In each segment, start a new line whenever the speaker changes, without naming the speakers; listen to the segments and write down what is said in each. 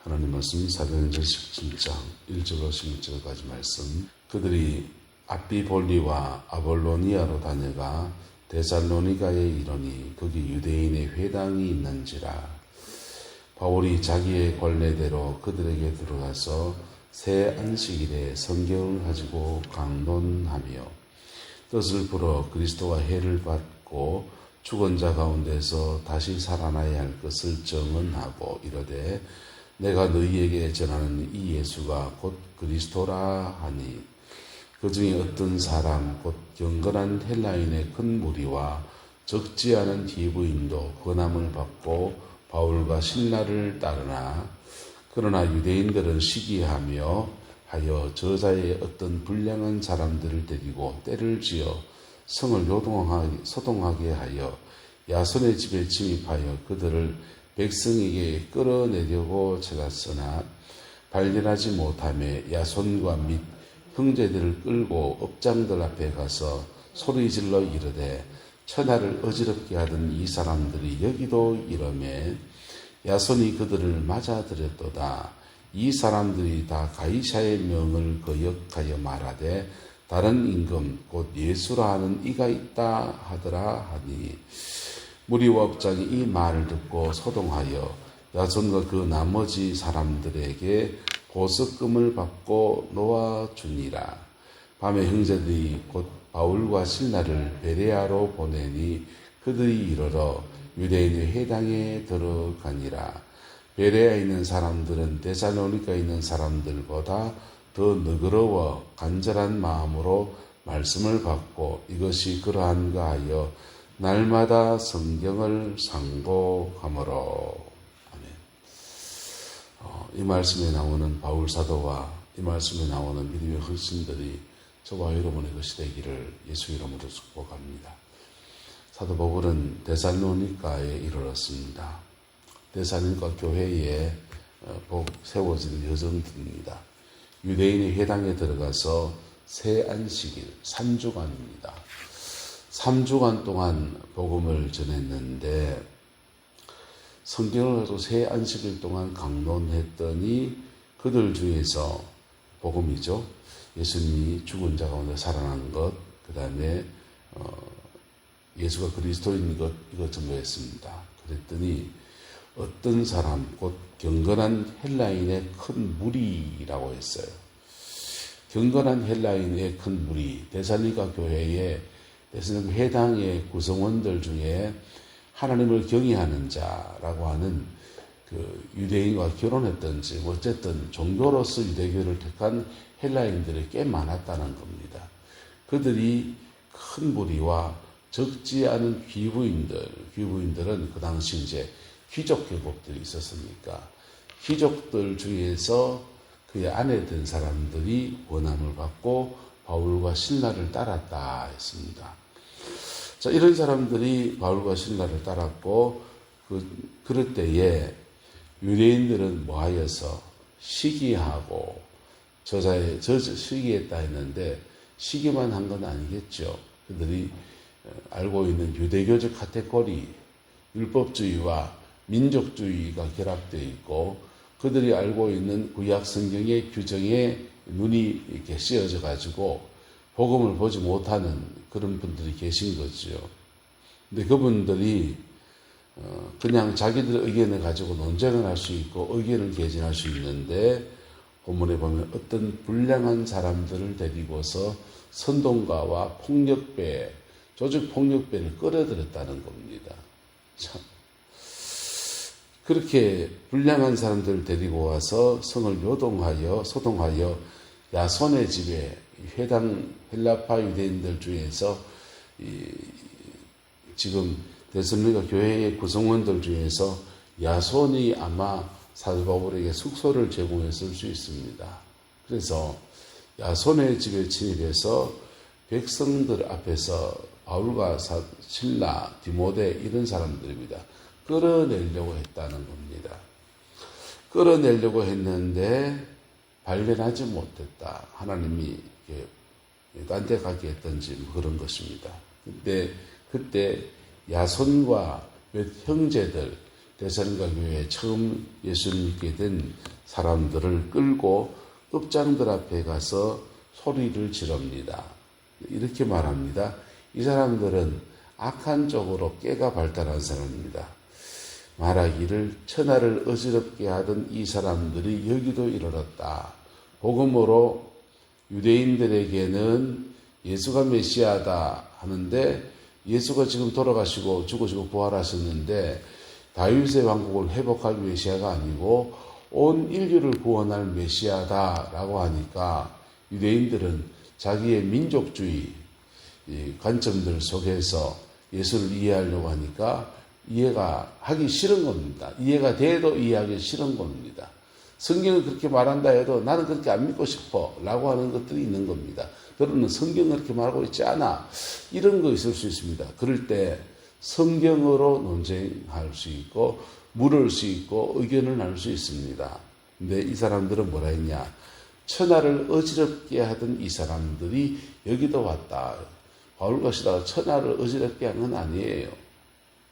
하나님 말씀 사도행전 17장 1절로 16절까지 말씀. 그들이 아비볼리와 아볼로니아로 다녀가 데살로니가에 이르니 거기 유대인의 회당이 있는지라. 바울이 자기의 권례대로 그들에게 들어가서 새 안식일에 성경을 가지고 강론하며 뜻을 풀어 그리스도가 해를 받고 죽은 자 가운데서 다시 살아나야 할 것을 증언하고 이르되 내가 너희에게 전하는 이 예수가 곧 그리스도라 하니 그 중에 어떤 사람 곧 경건한 헬라인의 큰 무리와 적지 않은 히브인도 권함을 받고 바울과 신라를 따르나 그러나 유대인들은 시기하며 하여 저자의 어떤 불량한 사람들을 데리고 때를 지어 성을 소동하게 하여 야손의 집에 침입하여 그들을 백성에게 끌어내려고 찾았으나 발견하지 못하며 야손과 및 형제들을 끌고 업장들 앞에 가서 소리질러 이르되 천하를 어지럽게 하던 이 사람들이 여기도 이러매 야손이 그들을 맞아들였도다. 이 사람들이 다 가이사의 명을 거역하여 말하되 다른 임금 곧 예수라 하는 이가 있다 하더라 하니 무리와 업장이 이 말을 듣고 소동하여 야손과 그 나머지 사람들에게 보석금을 받고 놓아주니라. 밤에 형제들이 곧 바울과 신라를 베레아로 보내니 그들이 이르러 유대인의 회당에 들어가니라. 베레아에 있는 사람들은 데살로니가에 있는 사람들보다 더 너그러워 간절한 마음으로 말씀을 받고 이것이 그러한가 하여 날마다 성경을 상고하므로. 아멘. 이 말씀에 나오는 바울 사도와 이 말씀에 나오는 믿음의核心들이 저와 여러분의 것이 되기를 예수 이름으로 축복합니다. 사도 바울은 데살로니가에 이르렀습니다. 데살로니가 교회에 세워지는 여정입니다. 유대인의 회당에 들어가서 새 안식일 3주간입니다. 3주간 동안 복음을 전했는데 성경을 가지고 새 안식일 동안 강론했더니 그들 중에서 복음이죠. 예수님이 죽은 자 가운데 살아난 것, 그 다음에 예수가 그리스도인 것, 이거 전부했습니다. 그랬더니 어떤 사람, 곧 경건한 헬라인의 큰 무리라고 했어요. 경건한 헬라인의 큰 무리, 데살로니가 교회의 데살로니가 회당의 구성원들 중에 하나님을 경외하는 자라고 하는 그 유대인과 결혼했든지 어쨌든 종교로서 유대교를 택한 헬라인들이 꽤 많았다는 겁니다. 그들이 큰 무리와 적지 않은 귀부인들은 그 당시 이제 귀족 계급들이 있었으니까 귀족들 중에서 그의 아내 된 사람들이 권함을 받고 바울과 신라를 따랐다 했습니다. 자, 이런 사람들이 바울과 신라를 따랐고 그럴 때에 유대인들은 뭐하여서 시기하고 시기했다 했는데 시기만 한 건 아니겠죠. 그들이 알고 있는 유대교적 카테고리, 율법주의와 민족주의가 결합되어 있고 그들이 알고 있는 구약 성경의 규정에 눈이 이렇게 씌어져 가지고 복음을 보지 못하는 그런 분들이 계신 거죠. 근데 그분들이 그냥 자기들 의견을 가지고 논쟁을 할 수 있고 의견을 개진할 수 있는데 본문에 보면 어떤 불량한 사람들을 데리고서 선동가와 폭력배, 조직 폭력배를 끌어들였다는 겁니다. 참. 그렇게 불량한 사람들을 데리고 와서 성을 소동하여 야손의 집에 회당 헬라파 유대인들 중에서 지금 데살로니가 교회의 구성원들 중에서 야손이 아마 사도 바울에게 숙소를 제공했을 수 있습니다. 그래서 야손의 집에 침입해서 백성들 앞에서 바울과 신라, 디모데 이런 사람들입니다. 끌어내려고 했다는 겁니다. 끌어내려고 했는데 발견하지 못했다. 하나님이 딴 데 가게 했던지 그런 것입니다. 그때 야손과 몇 형제들, 데살로니가 교회에 처음 예수를 믿게 된 사람들을 끌고 읍장들 앞에 가서 소리를 지릅니다. 이렇게 말합니다. 이 사람들은 악한 쪽으로 깨가 발달한 사람입니다. 말하기를 천하를 어지럽게 하던 이 사람들이 여기도 이르렀다. 복음으로 유대인들에게는 예수가 메시아다 하는데 예수가 지금 돌아가시고 죽으시고 부활하셨는데 다윗의 왕국을 회복할 메시아가 아니고 온 인류를 구원할 메시아다라고 하니까 유대인들은 자기의 민족주의 관점들 속에서 예수를 이해하려고 하니까 이해가 하기 싫은 겁니다. 이해가 돼도 이해하기 싫은 겁니다. 성경은 그렇게 말한다 해도 나는 그렇게 안 믿고 싶어 라고 하는 것들이 있는 겁니다. 너는 성경은 그렇게 말하고 있지 않아. 이런 거 있을 수 있습니다. 그럴 때 성경으로 논쟁할 수 있고 물을 수 있고 의견을 나눌 수 있습니다. 근데 이 사람들은 뭐라 했냐. 천하를 어지럽게 하던 이 사람들이 여기도 왔다. 바울 것이다가 천하를 어지럽게 한 건 아니에요.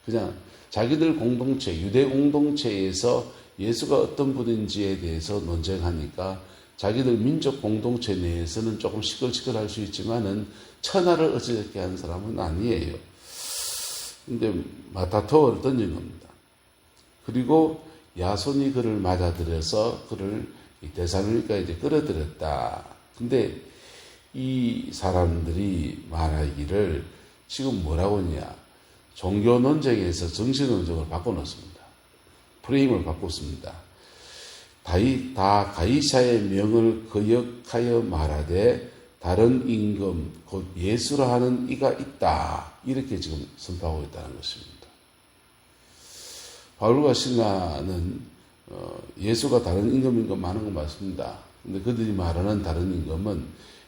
그냥 자기들 공동체, 유대 공동체에서 예수가 어떤 분인지에 대해서 논쟁하니까 자기들 민족 공동체 내에서는 조금 시끌시끌할 수 있지만은 천하를 어지럽게 하는 사람은 아니에요. 근데 다투어를 던진 겁니다. 그리고 야손이 그를 맞아들여서 그를 데살로니가에 이제 끌어들였다. 근데 이 사람들이 말하기를 지금 뭐라고 했냐. 종교 논쟁에서 정치 논쟁을 바꿔놓습니다. 프레임을 바꿨습니다. 다 가이사의 명을 거역하여 말하되 다른 임금 곧 예수라 하는 이가 있다. 이렇게 지금 선포하고 있다는 것입니다. 바울과 실라는 예수가 다른 임금인 것 많은 건 맞습니다. 근데 그들이 말하는 다른 임금은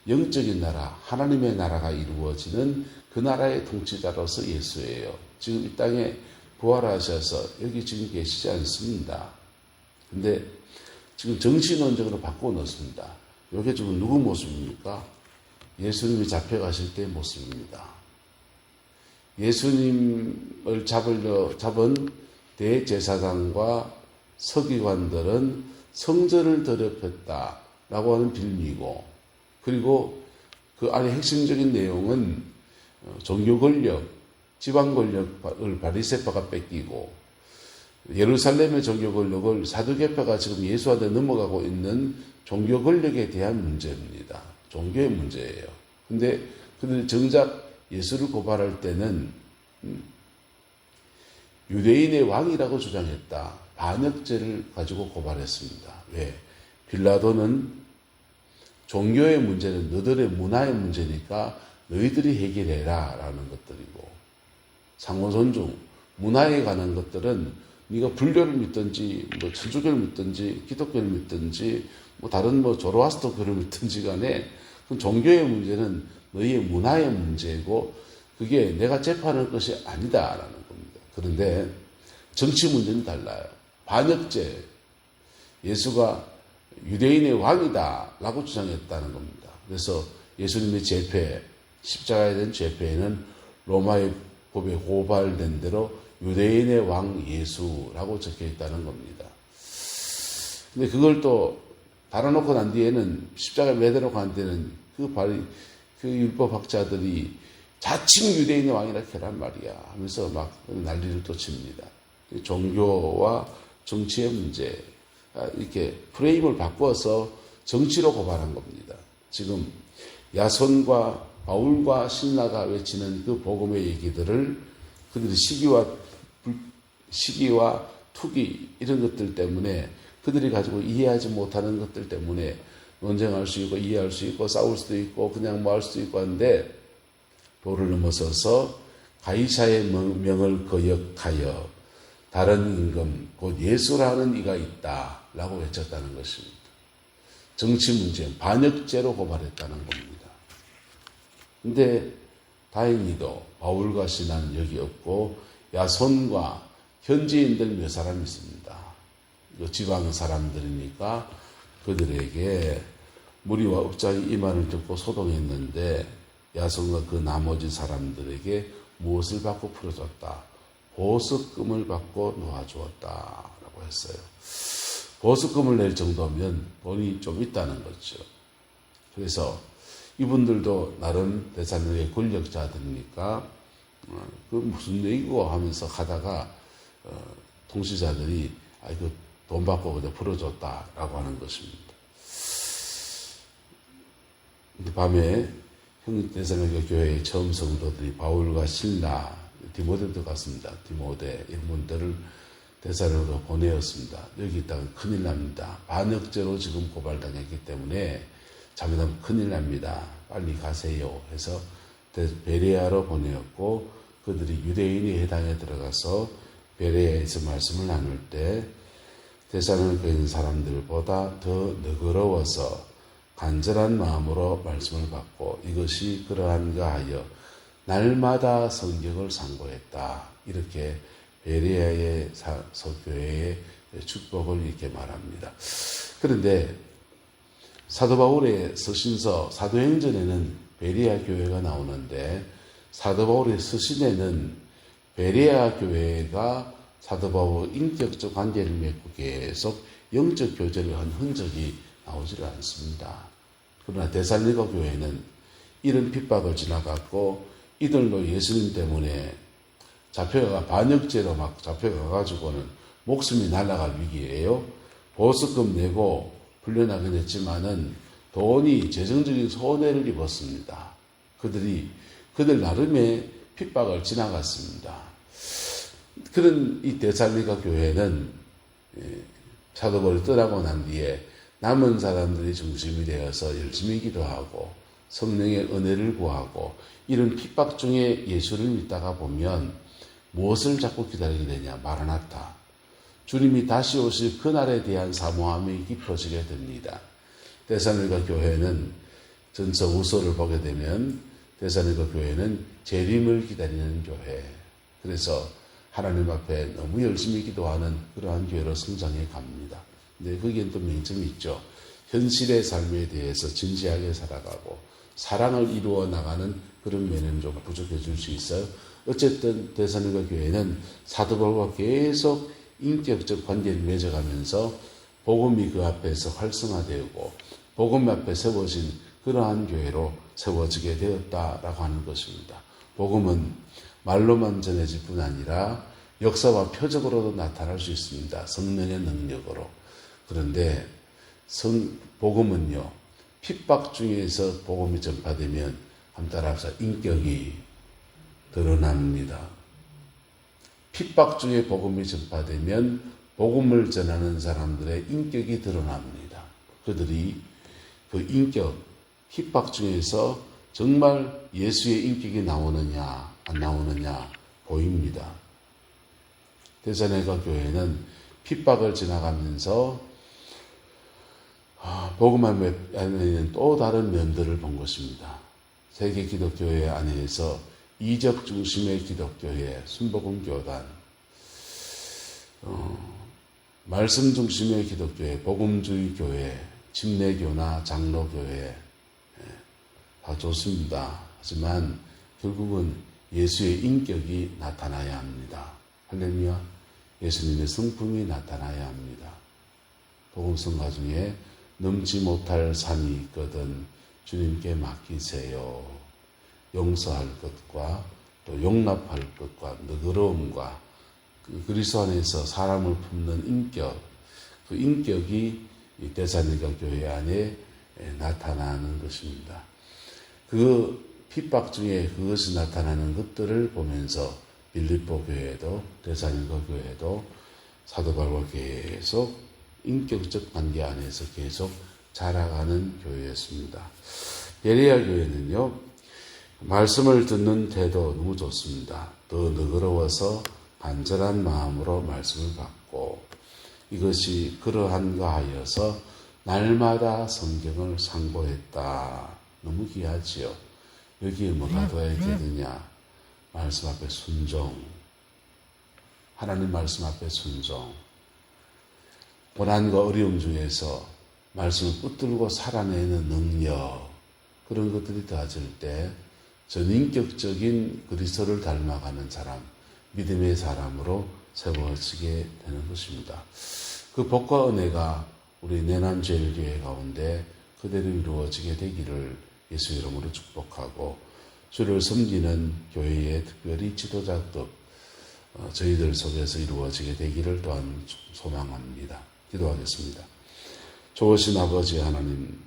영적인 나라, 하나님의 나라가 이루어지는 그 나라의 통치자로서 예수예요. 지금 이 땅에 부활하셔서 여기 지금 계시지 않습니다. 근데 지금 정치 논쟁으로 바꾸어 놓습니다. 이게 지금 누구 모습입니까? 예수님이 잡혀가실 때의 모습입니다. 예수님을 잡은 대제사장과 서기관들은 성전을 더럽혔다라고 하는 빌미고, 그리고 그 안에 핵심적인 내용은 종교 권력, 지방 권력을 바리새파가 뺏기고 예루살렘의 종교 권력을 사두개파가 지금 예수한테 넘어가고 있는 종교 권력에 대한 문제입니다. 종교의 문제예요. 근데 그들이 정작 예수를 고발할 때는 유대인의 왕이라고 주장했다. 반역죄를 가지고 고발했습니다. 왜? 빌라도는 종교의 문제는 너희들의 문화의 문제니까 너희들이 해결해라 라는 것들이고, 상호존중, 문화에 관한 것들은 네가 불교를 믿든지 뭐 천주교를 믿든지 기독교를 믿든지 뭐 다른 뭐 조로아스터교를 믿든지 간에 그 종교의 문제는 너희의 문화의 문제고 그게 내가 재판할 것이 아니다라는 겁니다. 그런데 정치 문제는 달라요. 반역죄, 예수가 유대인의 왕이다라고 주장했다는 겁니다. 그래서 예수님의 재패, 십자가에 대한 재패에는 로마의 법에 고발된 대로 유대인의 왕 예수라고 적혀 있다는 겁니다. 근데 그걸 또 달아놓고 난 뒤에는 십자가에 매달아놓고 난 뒤에는 그 율법학자들이 자칭 유대인의 왕이라 해란 말이야 하면서 막 난리를 또 칩니다. 종교와 정치의 문제, 이렇게 프레임을 바꿔서 정치로 고발한 겁니다. 지금 야손과 바울과 신라가 외치는 그 복음의 얘기들을 그들이 시기와 투기 이런 것들 때문에 그들이 가지고 이해하지 못하는 것들 때문에 논쟁할 수 있고 이해할 수 있고 싸울 수도 있고 그냥 뭐 할 수도 있고 하는데 도를 넘어서서 가이사의 명을 거역하여 다른 임금 곧 예수라는 이가 있다라고 외쳤다는 것입니다. 정치 문제, 반역죄로 고발했다는 겁니다. 근데 다행히도 바울과 신라는 여기 없고 야손과 현지인들 몇 사람 있습니다. 지방 사람들이니까 그들에게 무리와 업장이 이 말을 듣고 소동했는데 야손과 그 나머지 사람들에게 무엇을 받고 풀어줬다. 보석금을 받고 놓아주었다라고 했어요. 보석금을 낼 정도면 돈이 좀 있다는 거죠. 그래서 이분들도 나름 데살로니가의 권력자들이니까 그 무슨 얘기고 하면서 하다가 통치자들이 이거 돈 받고 그냥 풀어줬다라고 하는 것입니다. 밤에 데살로니가 교회의 처음 성도들이 바울과 실라, 디모데도 갔습니다. 디모데 이런 분들을 데살로니가로 보내었습니다. 여기 있다가 큰일 납니다. 반역죄로 지금 고발당했기 때문에 잘못하면 큰일 납니다. 빨리 가세요 해서 베레아로 보내었고, 그들이 유대인의 회당에 들어가서 베레아에서 말씀을 나눌 때 데살로니가에 있는 사람들보다 더 너그러워서 간절한 마음으로 말씀을 받고 이것이 그러한가 하여 날마다 성경을 상고했다. 이렇게 베레아의 교회의 축복을 이렇게 말합니다. 그런데 사도 바울의 서신서 사도행전에는 베레아 교회가 나오는데 사도 바울의 서신에는 베레아 교회가 사도 바울과 인격적 관계를 맺고 계속 영적 교제를 한 흔적이 나오지를 않습니다. 그러나 데살로니가 교회는 이런 핍박을 지나갔고 이들도 예수님 때문에 잡혀가 반역죄로 막 잡혀가가지고는 목숨이 날아갈 위기예요. 보석금 내고 풀려나긴 했지만은 돈이 재정적인 손해를 입었습니다. 그들 나름의 핍박을 지나갔습니다. 그런 이 데살로니가 교회는 사도 바울이 떠나고 난 뒤에 남은 사람들이 중심이 되어서 열심히 기도하고 성령의 은혜를 구하고 이런 핍박 중에 예수를 믿다가 보면 무엇을 자꾸 기다리게 되냐? 마라나타. 주님이 다시 오실 그날에 대한 사모함이 깊어지게 됩니다. 데살로니가 교회는 전서 우서를 보게 되면 데살로니가 교회는 재림을 기다리는 교회. 그래서 하나님 앞에 너무 열심히 기도하는 그러한 교회로 성장해 갑니다. 근데 거기엔 또 명점이 있죠. 현실의 삶에 대해서 진지하게 살아가고 사랑을 이루어 나가는 그런 면은 좀 부족해 줄 수 있어요. 어쨌든 데살로니가 교회는 사도 바울과 계속 인격적 관계를 맺어가면서 복음이 그 앞에서 활성화되고 복음 앞에 세워진 그러한 교회로 세워지게 되었다라고 하는 것입니다. 복음은 말로만 전해질 뿐 아니라 역사와 표적으로도 나타날 수 있습니다. 성령의 능력으로. 그런데 복음은요, 핍박 중에서 복음이 전파되면 한번 따라합시다. 인격이 드러납니다. 핍박 중에 복음이 전파되면 복음을 전하는 사람들의 인격이 드러납니다. 그들이 그 인격, 핍박 중에서 정말 예수의 인격이 나오느냐 안 나오느냐 보입니다. 데살로니가 교회는 핍박을 지나가면서 복음 안에 있는 또 다른 면들을 본 것입니다. 세계 기독교회 안에서 이적 중심의 기독교회, 순복음교단, 말씀 중심의 기독교회, 복음주의 교회, 침례교나 장로교회 다 좋습니다. 하지만 결국은 예수의 인격이 나타나야 합니다. 할렐루야. 예수님의 성품이 나타나야 합니다. 복음성가 중에 넘지 못할 산이 있거든 주님께 맡기세요. 용서할 것과 또 용납할 것과 너그러움과 그 그리스도 안에서 사람을 품는 인격, 그 인격이 이 데살로니가 교회 안에 나타나는 것입니다. 그 핍박 중에 그것이 나타나는 것들을 보면서 빌립보 교회도 데살로니가 교회도 사도 바울과 계속 인격적 관계 안에서 계속 자라가는 교회였습니다. 베레아 교회는요, 말씀을 듣는 태도 너무 좋습니다. 더 너그러워서 간절한 마음으로 말씀을 받고 이것이 그러한가 하여서 날마다 성경을 상고했다. 너무 귀하지요. 여기에 뭐가 더해야 되느냐? 말씀 앞에 순종. 하나님 말씀 앞에 순종. 고난과 어려움 중에서 말씀을 붙들고 살아내는 능력. 그런 것들이 더해질 때 전인격적인 그리스도를 닮아가는 사람, 믿음의 사람으로 세워지게 되는 것입니다. 그 복과 은혜가 우리 내남제일교회 가운데 그대로 이루어지게 되기를 예수 이름으로 축복하고, 주를 섬기는 교회의 특별히 지도자급 저희들 속에서 이루어지게 되기를 또한 소망합니다. 기도하겠습니다. 좋으신 아버지 하나님,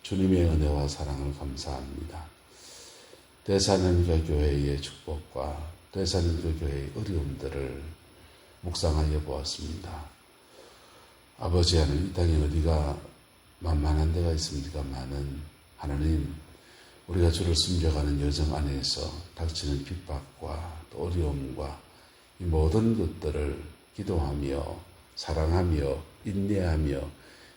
주님의 은혜와 사랑을 감사합니다. 대사님과 교회의 축복과 대사님과 교회의 어려움들을 묵상하여 보았습니다. 아버지 하나님, 이 땅에 어디가 만만한 데가 있습니까마는 하나님, 우리가 주를 숨겨가는 여정 안에서 닥치는 핍박과 또 어려움과 이 모든 것들을 기도하며 사랑하며 인내하며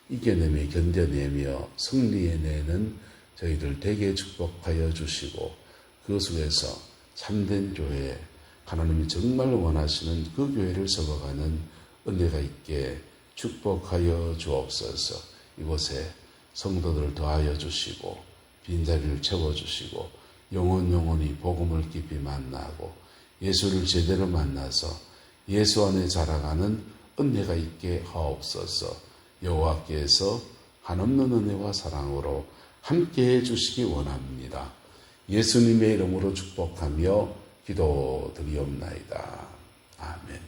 이겨내며 견뎌내며 승리해내는 저희들 되게 축복하여 주시고, 그 속에서 참된 교회, 하나님이 정말 원하시는 그 교회를 세워가는 은혜가 있게 축복하여 주옵소서. 이곳에 성도들을 더하여 주시고 빈자리를 채워주시고 영원히 복음을 깊이 만나고 예수를 제대로 만나서 예수 안에 자라가는 은혜가 있게 하옵소서. 여호와께서 한없는 은혜와 사랑으로 함께해 주시기 원합니다. 예수님의 이름으로 축복하며 기도드리옵나이다. 아멘.